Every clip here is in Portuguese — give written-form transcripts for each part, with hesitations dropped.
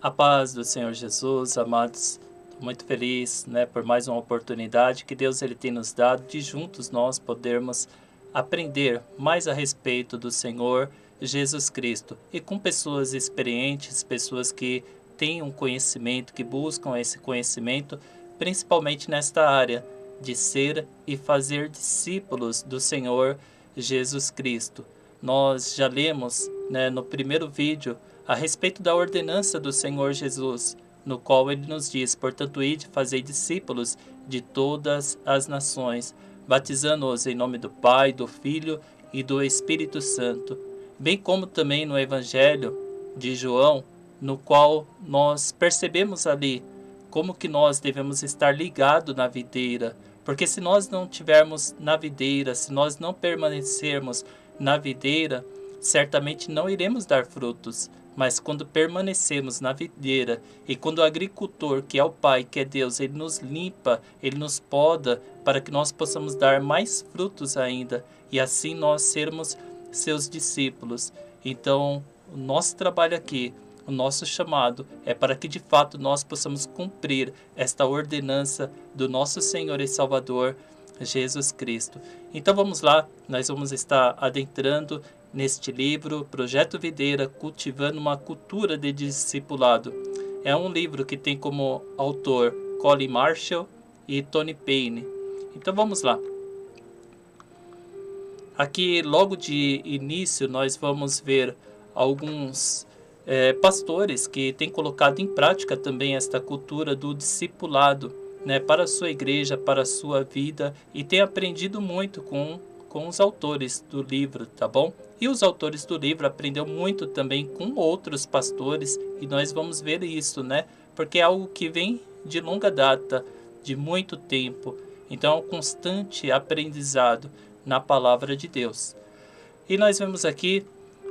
A paz do Senhor Jesus, amados, estou muito feliz, por mais uma oportunidade que Deus ele tem nos dado de juntos nós podermos aprender mais a respeito do Senhor Jesus Cristo e com pessoas experientes, pessoas que têm um conhecimento, que buscam esse conhecimento, principalmente nesta área de ser e fazer discípulos do Senhor Jesus Cristo. Nós já lemos, no primeiro vídeo a respeito da ordenança do Senhor Jesus, no qual ele nos diz: portanto, ide, fazei discípulos de todas as nações, batizando-os em nome do Pai, do Filho e do Espírito Santo. Bem como também no Evangelho de João, no qual nós percebemos ali como que nós devemos estar ligados na videira, porque se nós não tivermos na videira, se nós não permanecermos na videira, certamente não iremos dar frutos. Mas quando permanecemos na videira e quando o agricultor, que é o Pai, que é Deus, ele nos limpa, ele nos poda para que nós possamos dar mais frutos ainda e assim nós sermos seus discípulos. Então, o nosso trabalho aqui, o nosso chamado é para que de fato nós possamos cumprir esta ordenança do nosso Senhor e Salvador Jesus Cristo. Então vamos lá, nós vamos estar adentrando neste livro, Projeto Videira, Cultivando uma Cultura de Discipulado. É um livro que tem como autor Colin Marshall e Tony Payne. Então vamos lá. Aqui, logo de início, nós vamos ver alguns pastores que têm colocado em prática também esta cultura do discipulado, para a sua igreja, para a sua vida, e tem aprendido muito com os autores do livro, tá bom? E os autores do livro aprenderam muito também com outros pastores, e nós vamos ver isso, porque é algo que vem de longa data, de muito tempo. Então é um constante aprendizado na palavra de Deus. E nós vemos aqui,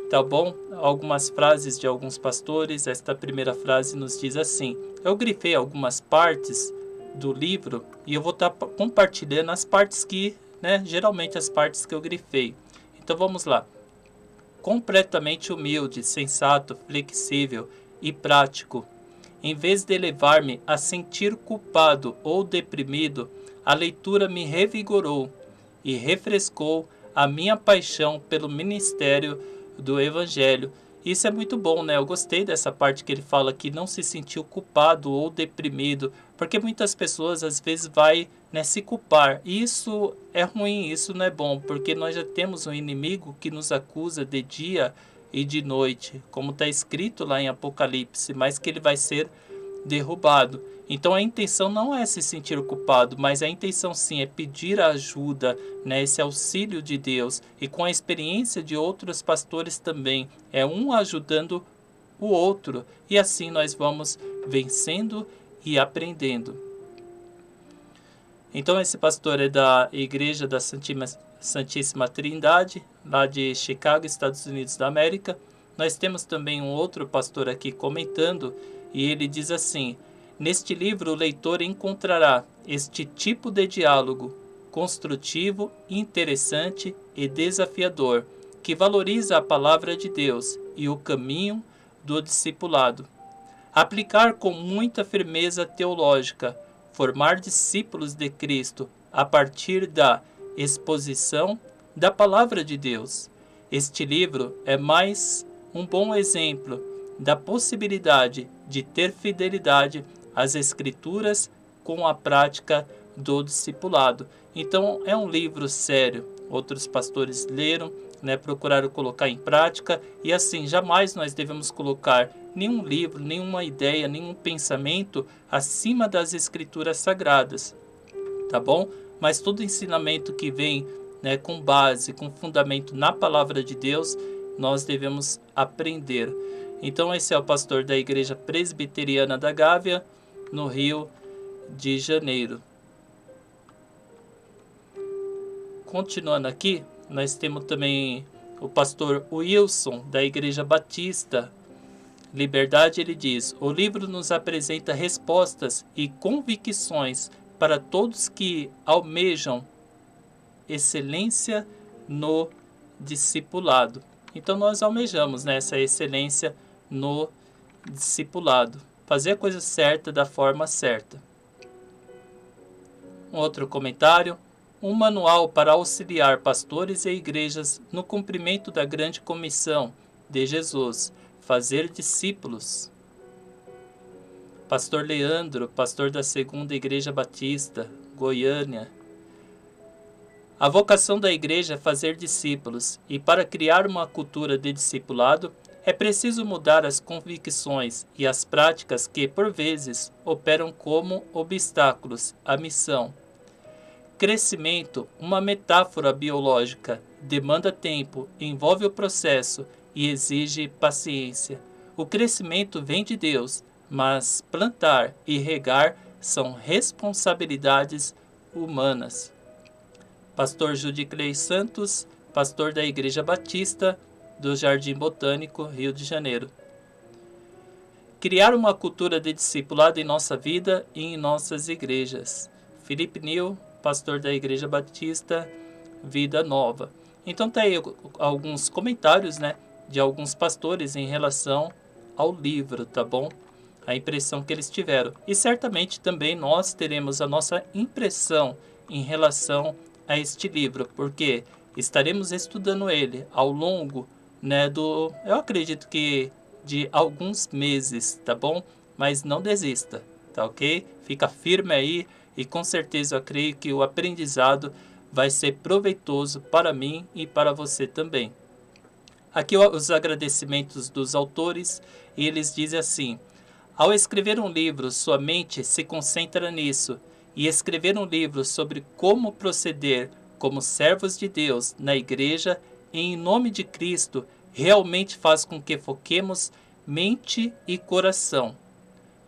tá bom, algumas frases de alguns pastores. Esta primeira frase nos diz assim: eu grifei algumas partes do livro e eu vou estar compartilhando as partes que, geralmente as partes que eu grifei. Então vamos lá. Completamente humilde, sensato, flexível e prático. Em vez de levar-me a sentir culpado ou deprimido, a leitura me revigorou e refrescou a minha paixão pelo ministério do Evangelho. Isso é muito bom, Eu gostei dessa parte que ele fala que não se sentiu culpado ou deprimido, porque muitas pessoas às vezes vai, se culpar. E isso é ruim, isso não é bom, porque nós já temos um inimigo que nos acusa de dia e de noite, como está escrito lá em Apocalipse, mas que ele vai ser derrubado. Então a intenção não é se sentir culpado, mas a intenção sim é pedir a ajuda, esse auxílio de Deus, e com a experiência de outros pastores também, é um ajudando o outro, e assim nós vamos vencendo e aprendendo. Então esse pastor é da Igreja da Santíssima Trindade, lá de Chicago, Estados Unidos da América. Nós temos também um outro pastor aqui comentando, e ele diz assim: neste livro o leitor encontrará este tipo de diálogo construtivo, interessante e desafiador, que valoriza a palavra de Deus e o caminho do discipulado. Aplicar com muita firmeza teológica, formar discípulos de Cristo a partir da exposição da palavra de Deus. Este livro é mais um bom exemplo da possibilidade de ter fidelidade às Escrituras com a prática do discipulado. Então é um livro sério. Outros pastores leram, procuraram colocar em prática, e assim jamais nós devemos colocar nenhum livro, nenhuma ideia, nenhum pensamento acima das Escrituras sagradas, tá bom? Mas todo ensinamento que vem, com base, com fundamento na palavra de Deus, nós devemos aprender. Então esse é o pastor da Igreja Presbiteriana da Gávea, no Rio de Janeiro. Continuando aqui, nós temos também o pastor Wilson, da Igreja Batista Liberdade. Ele diz: o livro nos apresenta respostas e convicções para todos que almejam excelência no discipulado. Então nós almejamos essa excelência no discipulado. Fazer a coisa certa da forma certa. Um outro comentário. Um manual para auxiliar pastores e igrejas no cumprimento da grande comissão de Jesus, fazer discípulos. Pastor Leandro, pastor da Segunda Igreja Batista, Goiânia. A vocação da igreja é fazer discípulos, e para criar uma cultura de discipulado, é preciso mudar as convicções e as práticas que, por vezes, operam como obstáculos à missão. Crescimento, uma metáfora biológica, demanda tempo, envolve o processo e exige paciência. O crescimento vem de Deus, mas plantar e regar são responsabilidades humanas. Pastor Judiclei Santos, pastor da Igreja Batista do Jardim Botânico, Rio de Janeiro. Criar uma cultura de discipulado em nossa vida e em nossas igrejas. Felipe Nil, pastor da Igreja Batista Vida Nova. Então tá aí alguns comentários, né, de alguns pastores em relação ao livro, tá bom? A impressão que eles tiveram. E certamente também nós teremos a nossa impressão em relação a este livro, porque estaremos estudando ele ao longo, né, eu acredito que de alguns meses, tá bom? Mas não desista, tá ok? Fica firme aí e com certeza eu creio que o aprendizado vai ser proveitoso para mim e para você também. Aqui os agradecimentos dos autores, e eles dizem assim: ao escrever um livro, sua mente se concentra nisso, e escrever um livro sobre como proceder como servos de Deus na igreja e em nome de Cristo realmente faz com que foquemos mente e coração.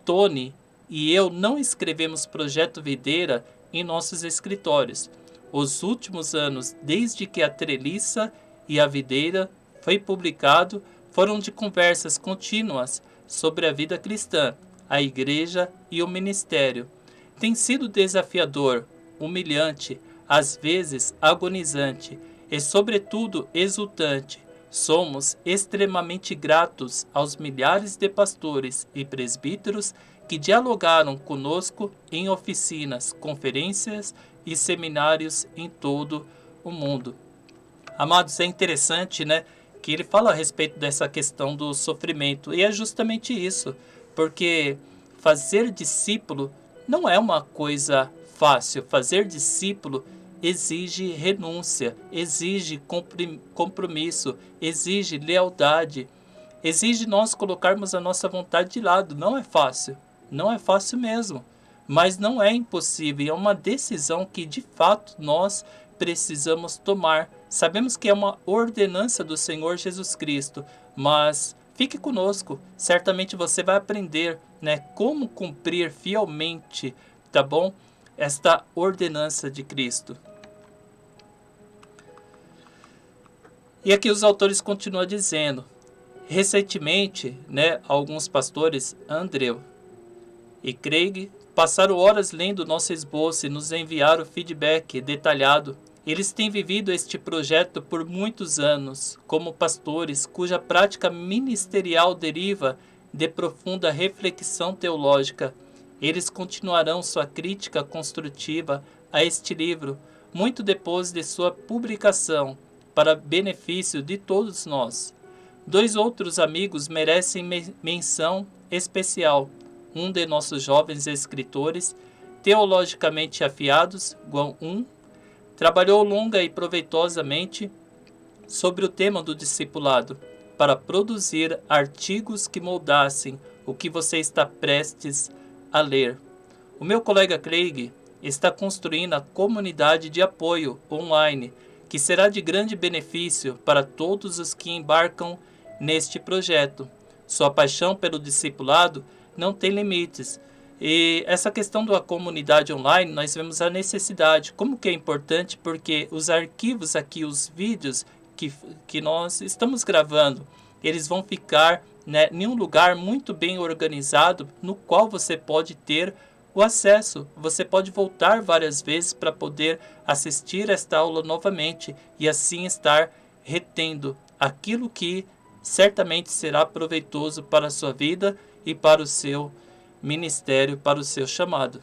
Tony e eu não escrevemos Projeto Videira em nossos escritórios. Os últimos anos, desde que a Treliça e a Videira foi publicado, foram de conversas contínuas sobre a vida cristã, a igreja e o ministério. Tem sido desafiador, humilhante, às vezes agonizante e, sobretudo, exultante. Somos extremamente gratos aos milhares de pastores e presbíteros que dialogaram conosco em oficinas, conferências e seminários em todo o mundo. Amados, é interessante, né, que ele fala a respeito dessa questão do sofrimento, e é justamente isso, porque fazer discípulo não é uma coisa fácil. Fazer discípulo exige renúncia, exige compromisso, exige lealdade, exige nós colocarmos a nossa vontade de lado. Não é fácil, não é fácil mesmo, mas não é impossível, é uma decisão que de fato nós precisamos tomar. Sabemos que é uma ordenança do Senhor Jesus Cristo, mas fique conosco, certamente você vai aprender, né, como cumprir fielmente, tá bom? Esta ordenança de Cristo. E aqui os autores continuam dizendo: recentemente, né, alguns pastores, Andrew e Craig, passaram horas lendo nosso esboço e nos enviaram feedback detalhado. Eles têm vivido este projeto por muitos anos, como pastores cuja prática ministerial deriva de profunda reflexão teológica. Eles continuarão sua crítica construtiva a este livro, muito depois de sua publicação, para benefício de todos nós. Dois outros amigos merecem menção especial. Um de nossos jovens escritores, teologicamente afiados, Guan Un, trabalhou longa e proveitosamente sobre o tema do discipulado, para produzir artigos que moldassem o que você está prestes a ler. O meu colega Craig está construindo a comunidade de apoio online, que será de grande benefício para todos os que embarcam neste projeto. Sua paixão pelo discipulado não tem limites. E essa questão da comunidade online, nós vemos a necessidade. Como que é importante? Porque os arquivos aqui, os vídeos que nós estamos gravando, eles vão ficar, né, em um lugar muito bem organizado, no qual você pode ter o acesso. Você pode voltar várias vezes para poder assistir esta aula novamente e assim estar retendo aquilo que certamente será proveitoso para a sua vida e para o seu ministério, para o seu chamado.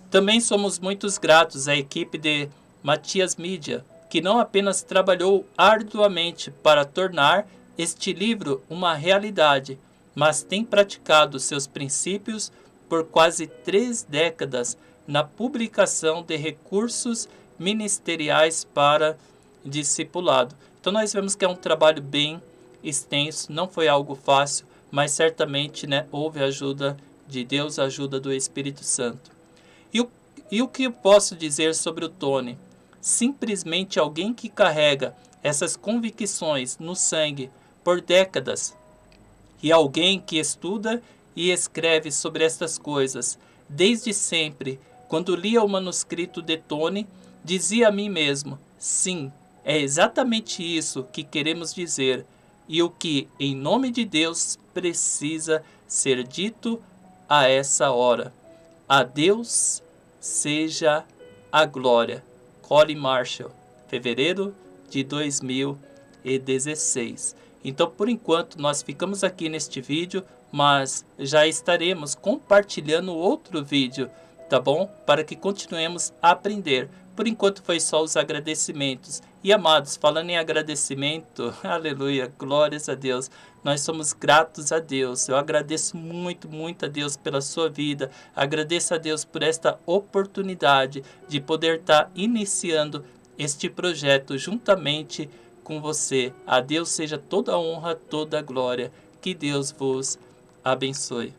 Também somos muito gratos à equipe de Matias Mídia, que não apenas trabalhou arduamente para tornar este livro uma realidade, mas tem praticado seus princípios por quase 3 décadas na publicação de recursos ministeriais para discipulado. Então nós vemos que é um trabalho bem extenso, não foi algo fácil, mas certamente, houve a ajuda de Deus, a ajuda do Espírito Santo. E o que eu posso dizer sobre o Tony? Simplesmente alguém que carrega essas convicções no sangue por décadas, e alguém que estuda e escreve sobre estas coisas desde sempre. Quando lia o manuscrito de Tony, dizia a mim mesmo: sim, é exatamente isso que queremos dizer, e o que, em nome de Deus, precisa ser dito a essa hora. A Deus seja a glória. Colin Marshall, fevereiro de 2016. Então, por enquanto, nós ficamos aqui neste vídeo, mas já estaremos compartilhando outro vídeo, tá bom? Para que continuemos a aprender. Por enquanto foi só os agradecimentos. E amados, falando em agradecimento, aleluia, glórias a Deus. Nós somos gratos a Deus. Eu agradeço muito, muito a Deus pela sua vida. Agradeço a Deus por esta oportunidade de poder estar iniciando este projeto juntamente com você. A Deus seja toda a honra, toda a glória. Que Deus vos abençoe.